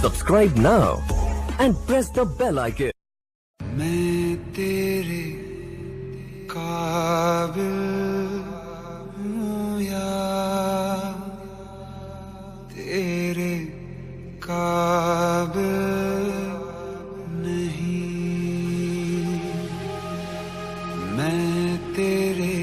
Subscribe now and press the bell icon. मैं तेरे काबिल हूँ या तेरे काबिल नहीं, मैं तेरे